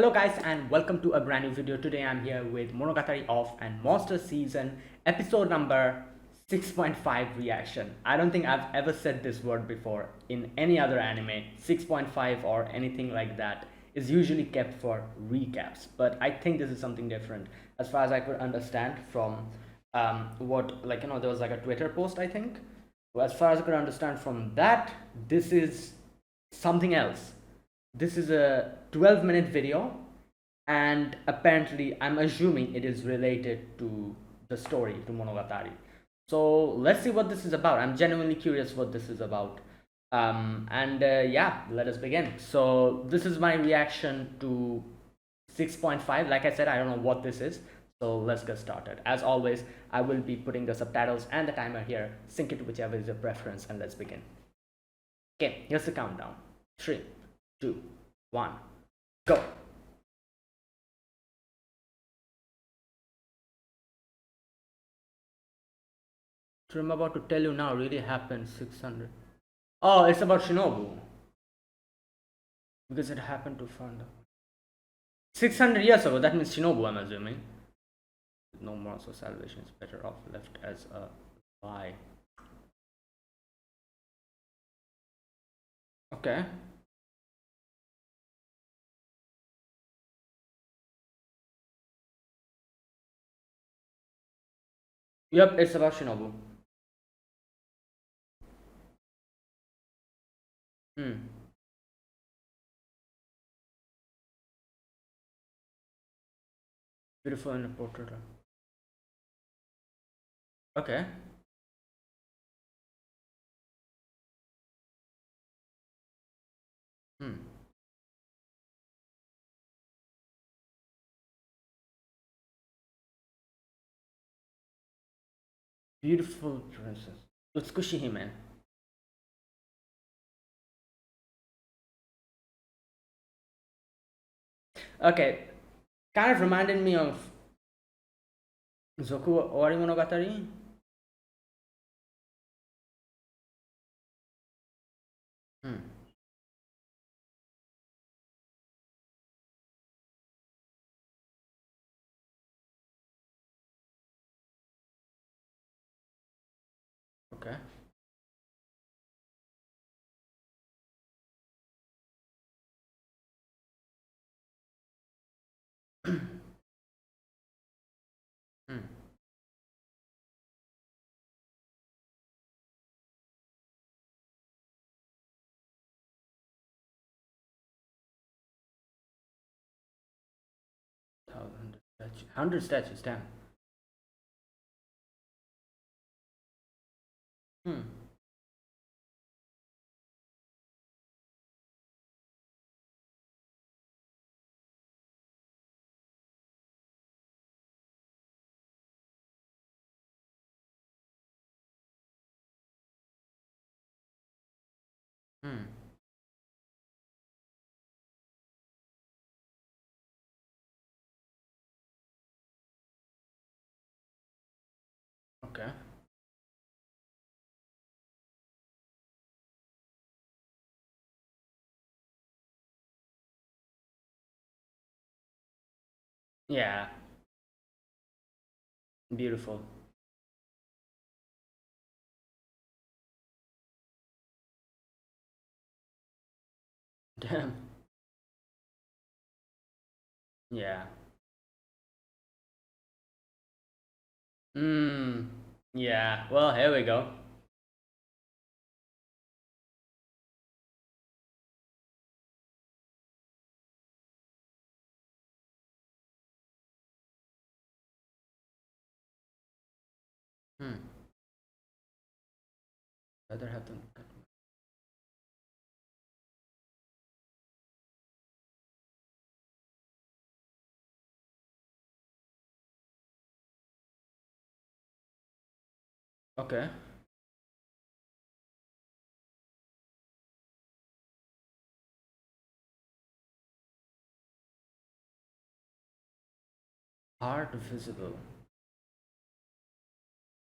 Hello guys and welcome to a brand new video. Today I'm here with Monogatari of and Monster Season episode number 6.5 reaction. I don't think I've ever said this word before in any other anime. 6.5 or anything like that is usually kept for recaps, but I think this is something different as far as I could understand from what, there was like a Twitter post, I think. Well, as far as I could understand from that, this is something else. This is a 12-minute video, and apparently I'm assuming it is related to the story, to Monogatari. So let's see what this is about. I'm genuinely curious what this is about. And yeah, let us begin. So this is my reaction to 6.5. Like I said, I don't know what this is. So let's get started. As always, I will be putting the subtitles and the timer here. Sync it to whichever is your preference, and let's begin. Okay, here's the countdown. 3, 2, 1, go. What I'm about to tell you now really happened 600. Oh, it's about Shinobu. Because it happened to find 600 years ago. That means Shinobu, I'm assuming. No more, so salvation is better off left as a lie. Okay. Yep, it's about Shinobu. Hmm. Beautiful in a portrait. Okay. Hmm. Beautiful princess. Utsukushi Hime. Okay. Kind of reminded me of Zoku Owari Monogatari. Hmm. Okay. Hmm. Hundred statues, damn. Hmm. Hmm. Okay. Yeah. Beautiful. Damn. Yeah. Hmm. Yeah. Well, here we go. Hmm. Rather have them. Okay. Heart visible.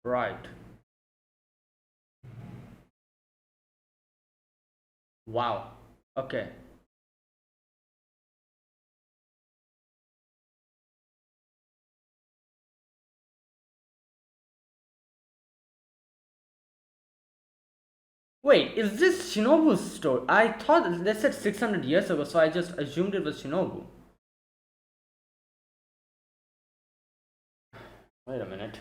Right. Wow. Okay. Wait, is this Shinobu's story? I thought they said 600 years ago, so I just assumed it was Shinobu. Wait a minute.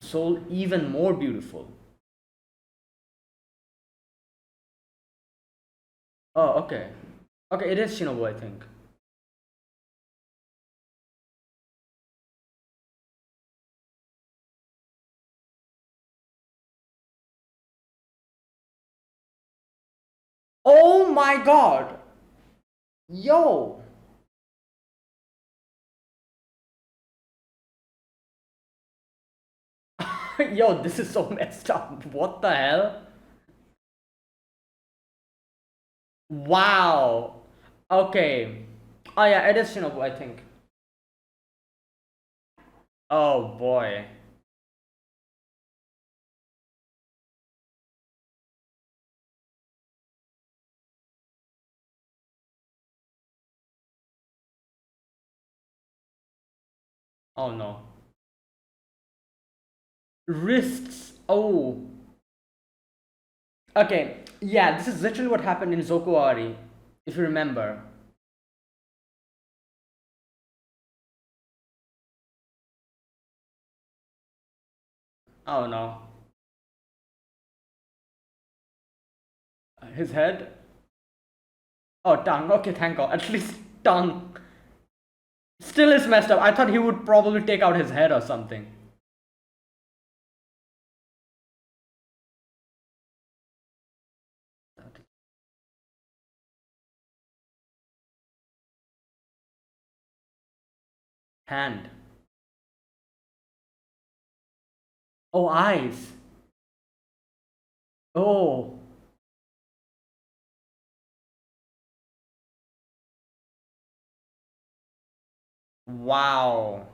Soul even more beautiful. Oh, okay. Okay, it is Shinobu, I think. Oh my god! Yo! Yo, this is so messed up. What the hell? Wow. Okay. Oh yeah, it is Shinobu, I think. Oh boy. Oh no. Wrists. Oh. Okay. Yeah, this is literally what happened in Zokuari, if you remember. Oh no. His head? Oh, tongue. Okay, thank God. At least tongue. Still is messed up. I thought he would probably take out his head or something. Hand. Oh, eyes. Oh. Wow.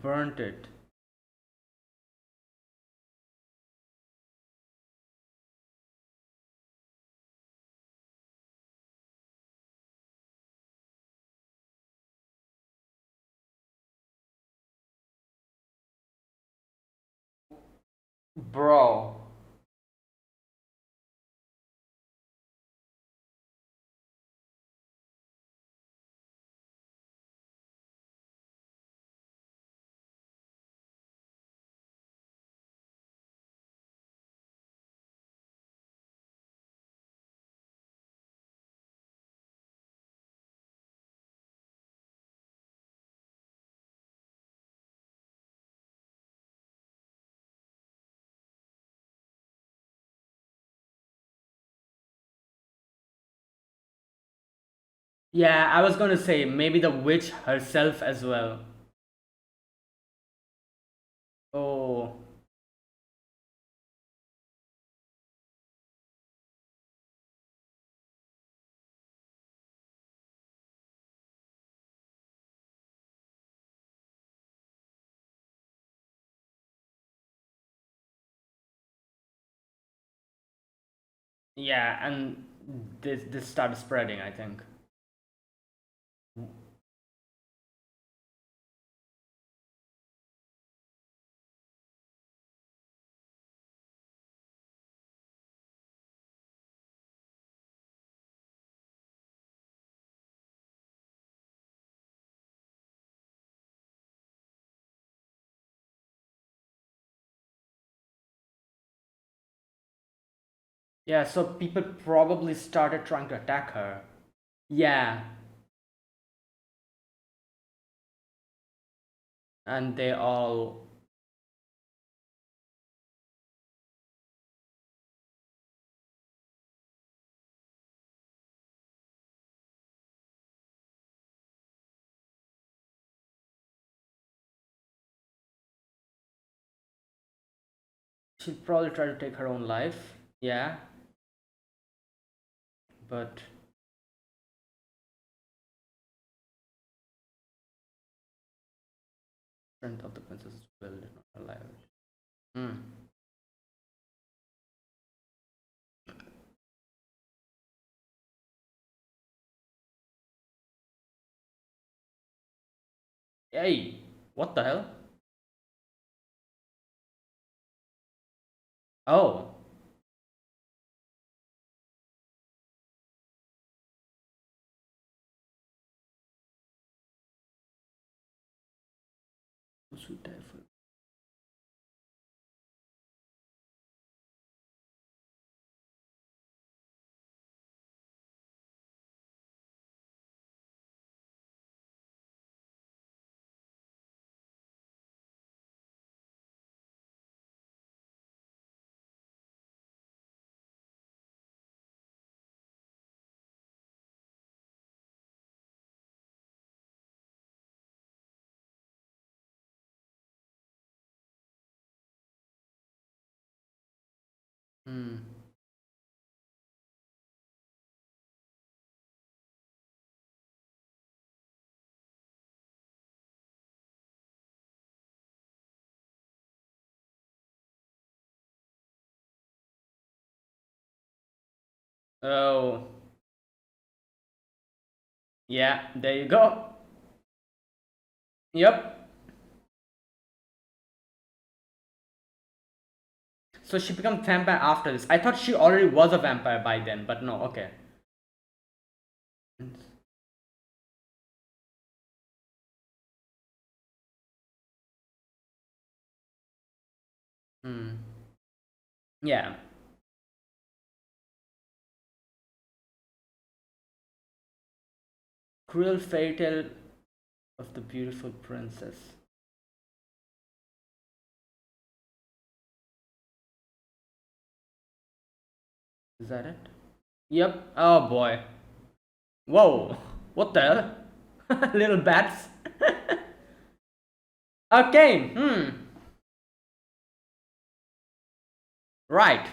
Burnt it. Bro. Yeah, I was gonna say maybe the witch herself as well. Oh. Yeah, and this started spreading, I think. Yeah, so people probably started trying to attack her. Yeah, and they all. She'll probably try to take her own life. Yeah, but strength of the princess will not allow it. Hmm. Hey, what the hell? Oh, sweet typhoid. Hmm. Oh, yeah, there you go. Yep. So she became vampire after this. I thought she already was a vampire by then, but no, okay. Hmm. Yeah. Cruel fairy tale of the beautiful princess. Is that it? Yep. Oh boy. Whoa. What the hell? Little bats. Okay. Hmm. Right.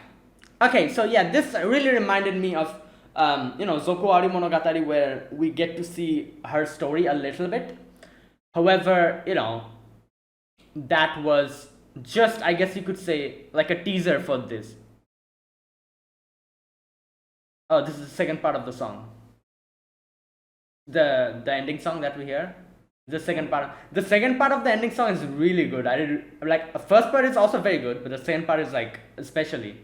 Okay, so yeah, this really reminded me of Zokuari Monogatari, where we get to see her story a little bit. However, that was just, I guess you could say, like a teaser for this. Oh, this is the second part of the song. The ending song that we hear. The second part of the ending song is really good. I did like the first part is also very good, but the second part is like especially.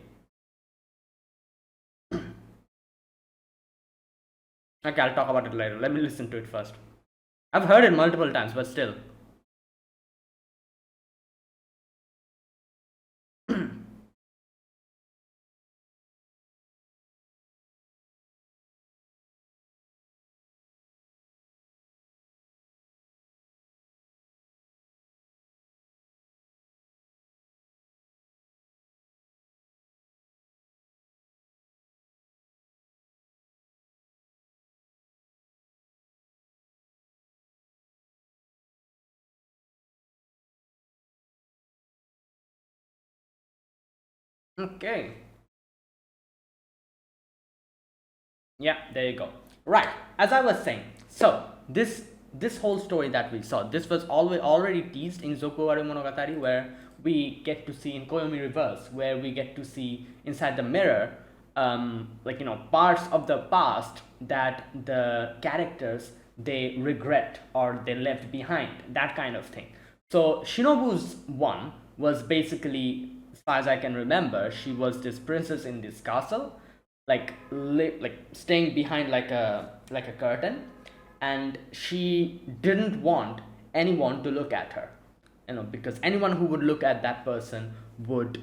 Okay, I'll talk about it later. Let me listen to it first. I've heard it multiple times, but still. Okay. Yeah, there you go. Right. As I was saying, so this whole story that we saw, this was already teased in Zokuwari Monogatari, where we get to see in Koyomi Reverse, where we get to see inside the mirror, parts of the past that the characters they regret or they left behind, that kind of thing. So Shinobu's one was basically, as far as I can remember, she was this princess in this castle, like staying behind like a curtain, and she didn't want anyone to look at her, because anyone who would look at that person would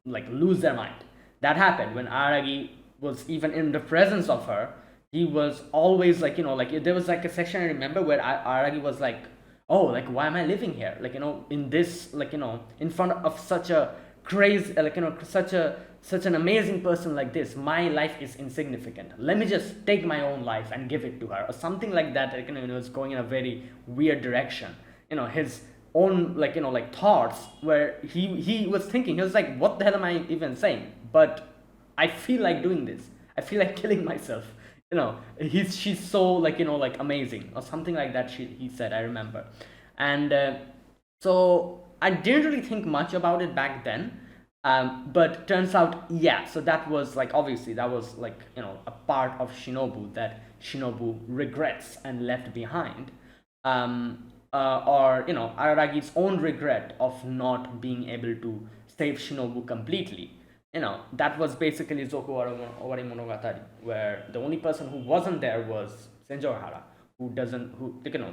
like lose their mind. That happened when Aragi was even in the presence of her. He was always like there was like a section I remember where Aragi was like, oh, like why am I living here, in this, in front of such a crazy, such an amazing person like this. My life is insignificant, let me just take my own life and give it to her, or something like that. It's going in a very weird direction. His own, thoughts, where he was thinking, he was like, what the hell am I even saying? But I feel like doing this, I feel like killing myself. She's so, amazing, or something like that, he said, I remember. And so I didn't really think much about it back then. But turns out, yeah, so that was like, obviously that was like, a part of Shinobu that Shinobu regrets and left behind. Or Araragi's own regret of not being able to save Shinobu completely. That was basically Zoku Owari Monogatari, where the only person who wasn't there was Senjo Hara,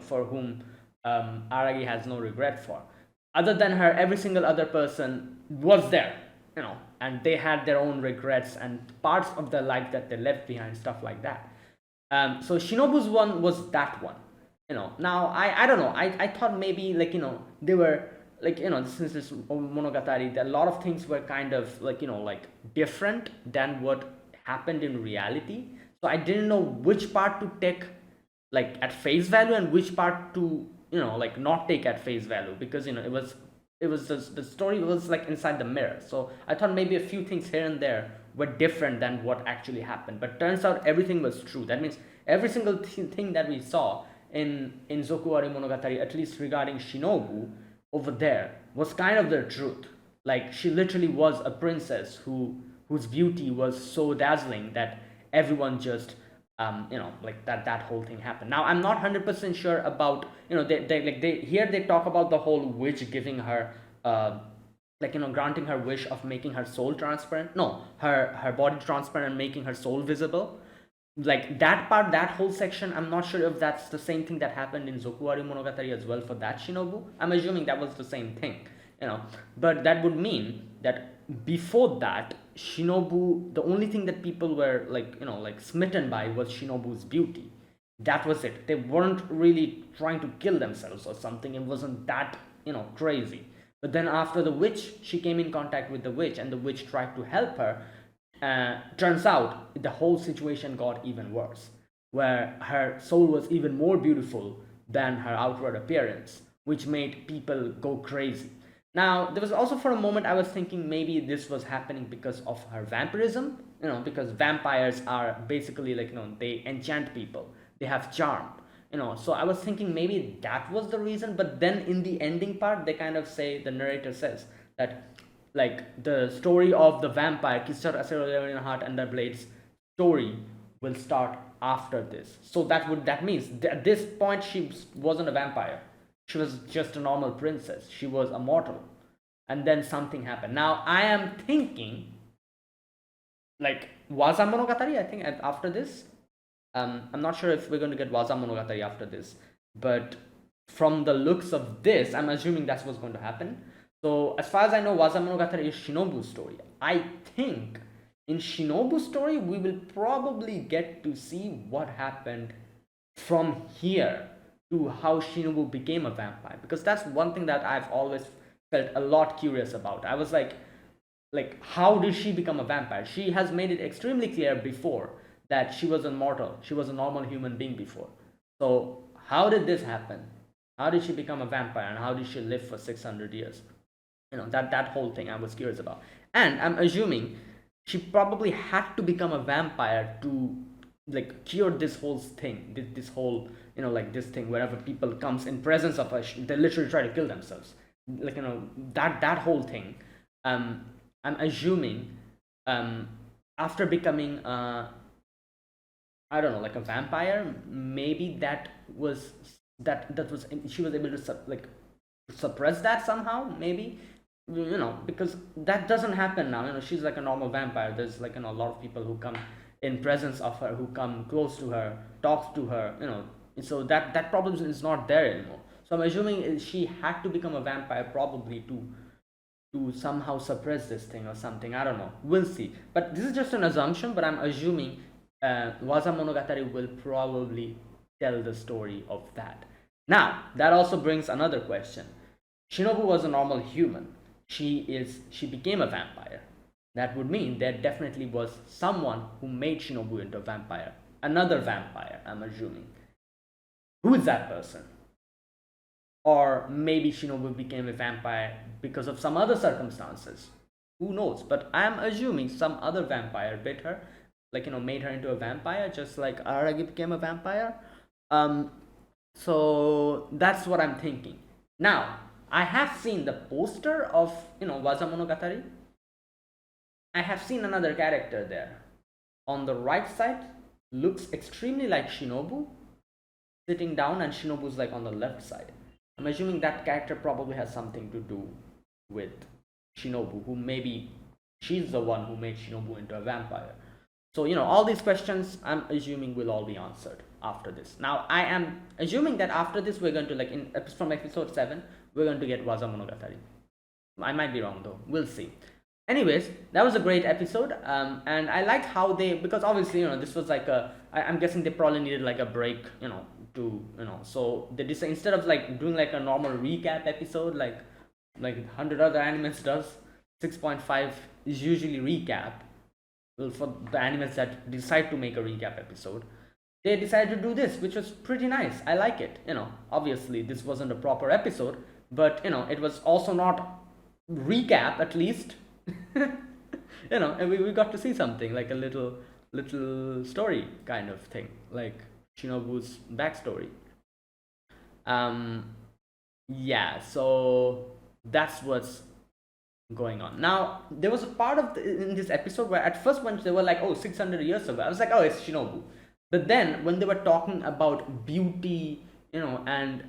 for whom Aragi has no regret for. Other than her, every single other person was there, and they had their own regrets and parts of their life that they left behind, stuff like that. So Shinobu's one was that one. Now I don't know. I thought maybe they were since this Monogatari, a lot of things were kind of like different than what happened in reality. So I didn't know which part to take like at face value and which part to like not take at face value, because it was just, the story was like inside the mirror. So I thought maybe a few things here and there were different than what actually happened, but turns out everything was true. That means every single thing that we saw in Zokuwari Monogatari, at least regarding Shinobu over there, was kind of the truth. Like, she literally was a princess whose beauty was so dazzling that everyone just like that whole thing happened. Now I'm not 100% sure about they talk about the whole witch giving her granting her wish of making her soul transparent, no, her body transparent and making her soul visible. Like that part, that whole section, I'm not sure if that's the same thing that happened in Zokuwari Monogatari as well for that Shinobu. I'm assuming that was the same thing, but that would mean that before that Shinobu, the only thing that people were like smitten by was Shinobu's beauty. That was it. They weren't really trying to kill themselves or something. It wasn't that crazy. But then after the witch, she came in contact with the witch, and the witch tried to help her. Turns out the whole situation got even worse, where her soul was even more beautiful than her outward appearance, which made people go crazy. Now, there was also for a moment I was thinking maybe this was happening because of her vampirism, because vampires are basically they enchant people, they have charm, so I was thinking maybe that was the reason. But then in the ending part, they kind of say, the narrator says that like the story of the vampire Kisar Asero Heart and the Blades story will start after this. So that means at this point she wasn't a vampire. She was just a normal princess. She was a mortal. And then something happened. Now I am thinking like Waza Monogatari, I think, after this. I'm not sure if we're going to get Waza Monogatari after this, but from the looks of this, I'm assuming that's what's going to happen. So as far as I know, Waza Monogatari is Shinobu's story. I think in Shinobu's story, we will probably get to see what happened from here to how Shinobu became a vampire, because that's one thing that I've always felt a lot curious about. I was like how did she become a vampire? She has made it extremely clear before that she was immortal. She was a normal human being before. So how did this happen? How did she become a vampire, and how did she live for 600 years? That whole thing I was curious about. And I'm assuming she probably had to become a vampire to like cure this whole thing, this whole this thing wherever people comes in presence of her, they literally try to kill themselves, that whole thing. I'm assuming after becoming I don't know, like a vampire, maybe that was she was able to suppress that somehow, maybe, because that doesn't happen now. She's like a normal vampire. There's a lot of people who come in presence of her, who come close to her, talk to her, so that problem is not there anymore. So I'm assuming she had to become a vampire probably to somehow suppress this thing or something. I don't know, we'll see, but this is just an assumption. But I'm assuming Waza Monogatari will probably tell the story of that. Now that also brings another question. Shinobu was a normal human. She became a vampire. That would mean there definitely was someone who made Shinobu into a vampire. Another vampire, I'm assuming. Who is that person? Or maybe Shinobu became a vampire because of some other circumstances. Who knows? But I'm assuming some other vampire bit her, made her into a vampire, just like Aragi became a vampire. So that's what I'm thinking. Now, I have seen the poster of Waza Monogatari. I have seen another character there. On the right side, looks extremely like Shinobu, sitting down, and Shinobu's on the left side. I'm assuming that character probably has something to do with Shinobu, who maybe she's the one who made Shinobu into a vampire. So, all these questions I'm assuming will all be answered after this. Now, I am assuming that after this, we're going to, like, from episode 7, we're going to get Waza Monogatari. I might be wrong though. We'll see. Anyways, that was a great episode, and I liked how because obviously, this was like I'm guessing they probably needed like a break, so they decided, instead of like doing like a normal recap episode like 100 other animes does, 6.5 is usually recap. Well, for the animes that decide to make a recap episode, they decided to do this, which was pretty nice. I like it. Obviously this wasn't a proper episode, but it was also not recap, at least. And we got to see something like a little story kind of thing, like Shinobu's backstory. Yeah, so that's what's going on. Now, there was a part in this episode where at first when they were like, oh, 600 years ago, I was like, oh, it's Shinobu. But then when they were talking about beauty, and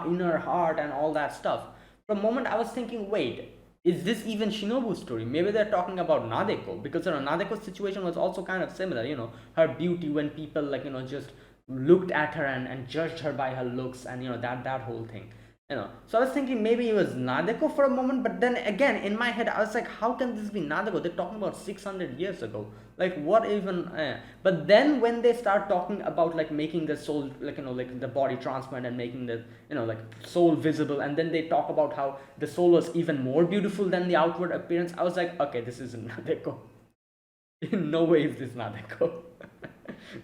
inner heart and all that stuff, for a moment I was thinking, wait, is this even Shinobu's story? Maybe they're talking about Nadeko, because Nadeko's situation was also kind of similar. Her beauty, when people just looked at her and judged her by her looks, and that whole thing. So I was thinking maybe it was Nadeko for a moment, but then again in my head I was like, how can this be Nadeko? They're talking about 600 years ago. Like, what even? But then when they start talking about like making the soul, like the body transparent and making the like soul visible, and then they talk about how the soul was even more beautiful than the outward appearance, I was like, okay, this isn't Nadeko. In no way is this Nadeko.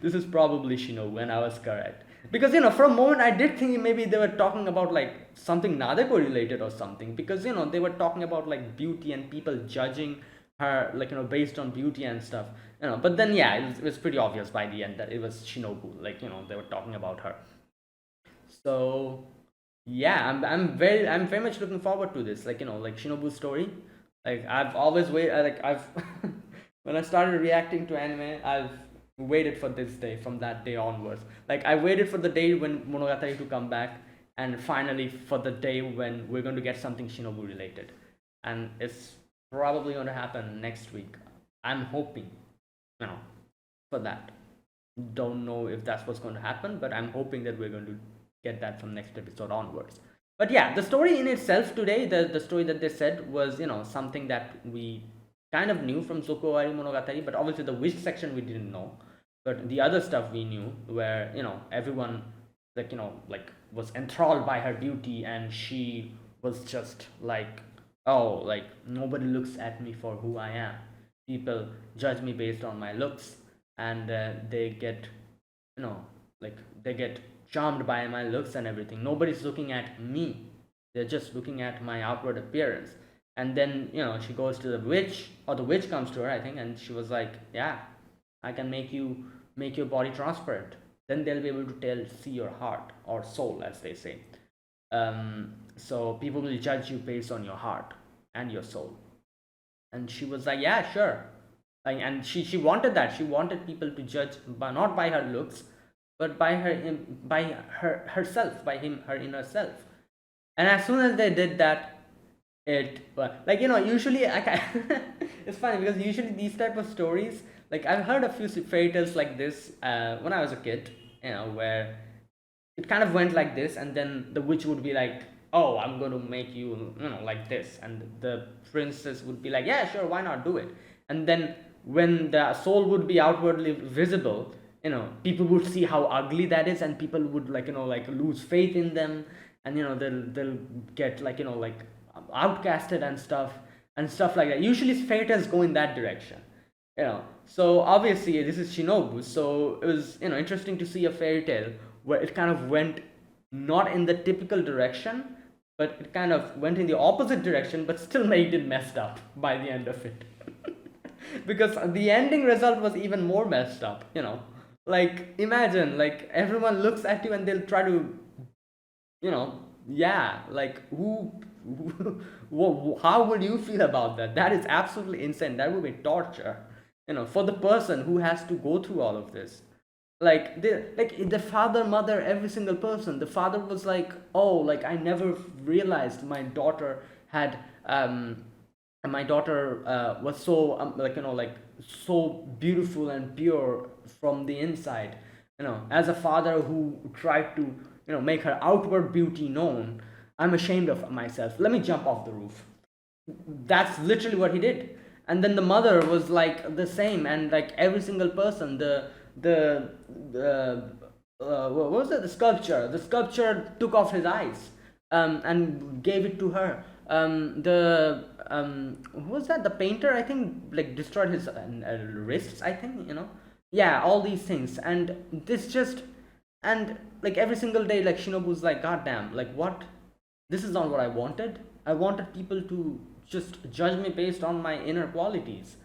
This is probably Shinobu, and I was correct. Because for a moment I did think maybe they were talking about like something Nadeko related or something, because they were talking about like beauty and people judging her like based on beauty and stuff, but then yeah, it was pretty obvious by the end that it was Shinobu, like they were talking about her. So yeah, I'm very much looking forward to this, like like Shinobu's story. Like, I've always waited, like I've when I started reacting to anime, I've waited for this day. From that day onwards, like I waited for the day when Monogatari to come back, and finally for the day when we're going to get something Shinobu related, and it's probably going to happen next week. I'm hoping, for that. Don't know if that's what's going to happen, but I'm hoping that we're going to get that from next episode onwards. But yeah, the story in itself today, the story that they said was something that we kind of knew from Zokowari Monogatari, but obviously the wish section we didn't know. But the other stuff we knew, where everyone like was enthralled by her beauty, and she was just like, oh, like nobody looks at me for who I am. People judge me based on my looks, and they get like they get charmed by my looks and everything. Nobody's looking at me, they're just looking at my outward appearance. And then she goes to the witch, or the witch comes to her, I think, and she was like, yeah, I can make your body transparent, then they'll be able to see your heart or soul, as they say. So people will judge you based on your heart and your soul. And she was like, yeah, sure. And she wanted that. She wanted people to judge not by her looks, but by herself, by her inner self. And as soon as they did that, it like usually it's funny, because usually these type of stories, like I've heard a few fairy tales like this when I was a kid, where it kind of went like this, and then the witch would be like, oh, I'm going to make you like this, and the princess would be like, yeah, sure, why not do it. And then when the soul would be outwardly visible, people would see how ugly that is, and people would like lose faith in them, and they'll get like outcasted and stuff like that. Usually fairy tales go in that direction, so obviously this is Shinobu, so it was interesting to see a fairy tale where it kind of went not in the typical direction, but it kind of went in the opposite direction, but still made it messed up by the end of it. Because the ending result was even more messed up, like imagine like everyone looks at you and they'll try to yeah, like how would you feel about that? That is absolutely insane. That would be torture, for the person who has to go through all of this. Like the father, mother, every single person. The father was like, oh, like I never realized my daughter had and my daughter was so like like so beautiful and pure from the inside. As a father who tried to make her outward beauty known, I'm ashamed of myself. Let me jump off the roof. That's literally what he did. And then the mother was like the same, and like every single person, the what was it, the sculpture took off his eyes, and gave it to her. The who was that, the painter, I think, like destroyed his wrists, I think, yeah, all these things. And this just, and like every single day, like Shinobu's like, god damn, like what, this is not what I wanted. I wanted people to just judge me based on my inner qualities.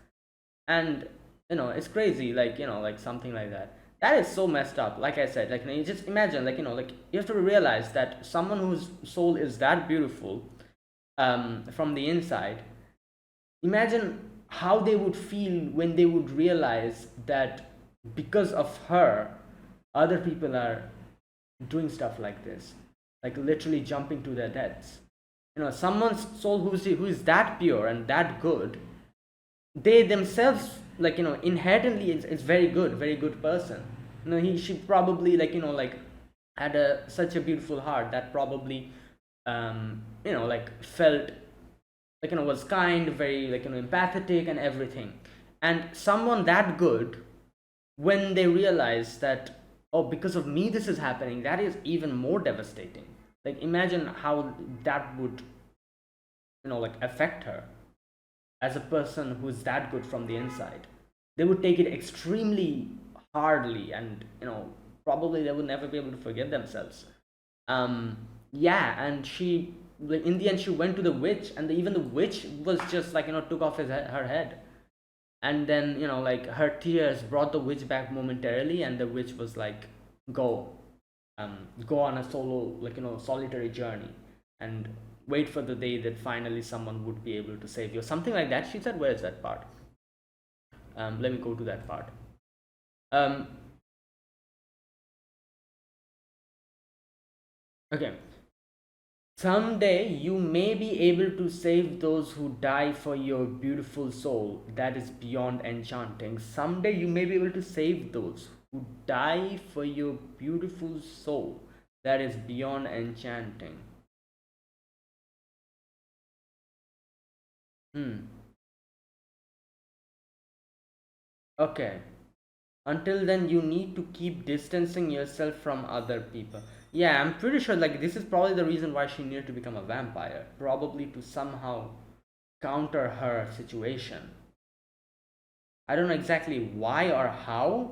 And it's crazy, like like something like that. That is so messed up. Like I said, like you just imagine, like like you have to realize that someone whose soul is that beautiful, from the inside, imagine how they would feel when they would realize that because of her, other people are doing stuff like this, like literally jumping to their deaths. Someone's soul who is that pure and that good, they themselves, like inherently, it's very good person. He she probably, like like had such a beautiful heart that probably like felt, like was kind, very, like empathetic and everything. And someone that good, when they realize that, oh, because of me this is happening, that is even more devastating. Like imagine how that would like affect her as a person who's that good from the inside. They would take it extremely hardly, and probably they would never be able to forgive themselves. Yeah, and she, like, in the end, she went to the witch, and even the witch was just like took off her head. And then like her tears brought the witch back momentarily, and the witch was like, go, go on a solo, like solitary journey, and wait for the day that finally someone would be able to save you, something like that she said. Where is that part? Let me go to that part. um okay. Someday you may be able to save those who die for your beautiful soul that is beyond enchanting. Someday you may be able to save those who die for your beautiful soul that is beyond enchanting. Hmm. Okay. Until then, you need to keep distancing yourself from other people. Yeah, I'm pretty sure, like, this is probably the reason why she needed to become a vampire. Probably to somehow counter her situation. I don't know exactly why or how,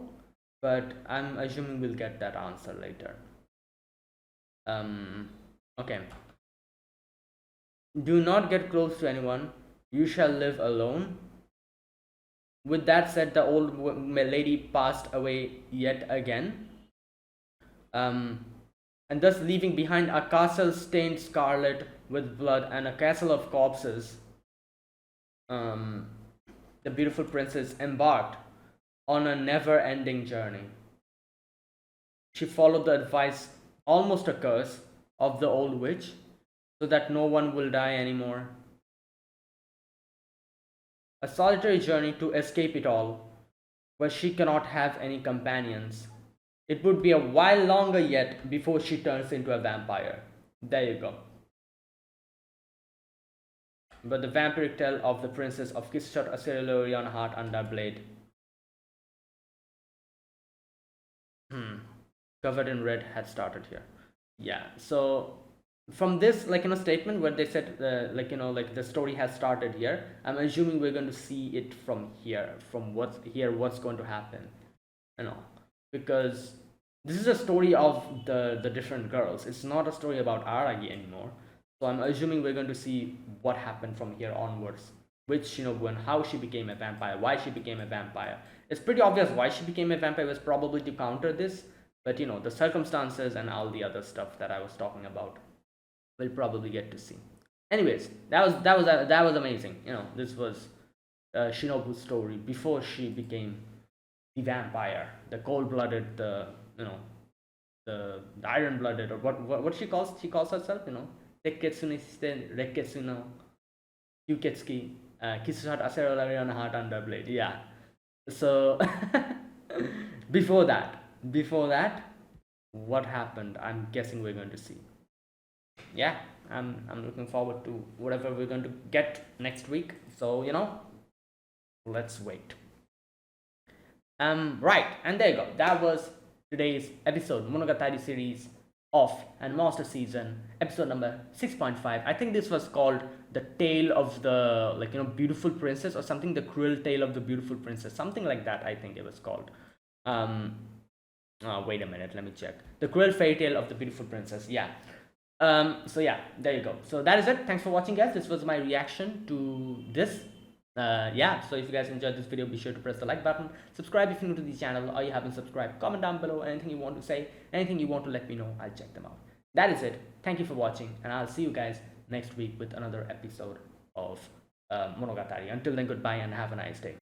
but I'm assuming we'll get that answer later. Okay. Do not get close to anyone. You shall live alone. With that said, the old lady passed away yet again, um, and thus leaving behind a castle stained scarlet with blood and a castle of corpses. Um, the beautiful princess embarked on a never ending journey. She followed the advice, almost a curse, of the old witch, so that no one will die anymore. A solitary journey to escape it all, where she cannot have any companions. It would be a while longer yet before she turns into a vampire. There you go. But the vampiric tale of the princess of Kishot Acerelorion Heart Under Blade. Covered in red had started here. Yeah, so from this, like statement where they said, like like the story has started here, I'm assuming we're going to see it from here, from what's going to happen, you know because this is a story of the different girls. It's not a story about Aragi anymore. So I'm assuming we're going to see what happened from here onwards with Shinobu, and how she became a vampire, why she became a vampire. It's pretty obvious why she became a vampire was probably to counter this, but the circumstances and all the other stuff that I was talking about, we'll probably get to see. Anyways, that was amazing. This was Shinobu's story before she became the vampire, the cold-blooded, the the iron-blooded, or what she calls herself, Rekketsunisten, Rekketsuno, Yuketsuki. Kisu shot Acerolari on heart under blade. Yeah. So before that, what happened? I'm guessing we're going to see. Yeah, I'm looking forward to whatever we're going to get next week. So let's wait. Right, and there you go. That was today's episode, Monogatari series of and Master Season, episode number 6.5. I think this was called the Tale of the Beautiful Princess or something, the Cruel Tale of the Beautiful Princess, something like that. I think it was called. Wait a minute, let me check. The Cruel Fairy Tale of the Beautiful Princess. Yeah. So yeah, there you go. So that is it. Thanks for watching, guys. This was my reaction to this. Yeah, so if you guys enjoyed this video, be sure to press the like button, subscribe if you're new to the channel or you haven't subscribed, comment down below anything you want to say, anything you want to let me know. I'll check them out. That is it. Thank you for watching, and I'll see you guys next week with another episode of Monogatari. Until then, goodbye and have a nice day.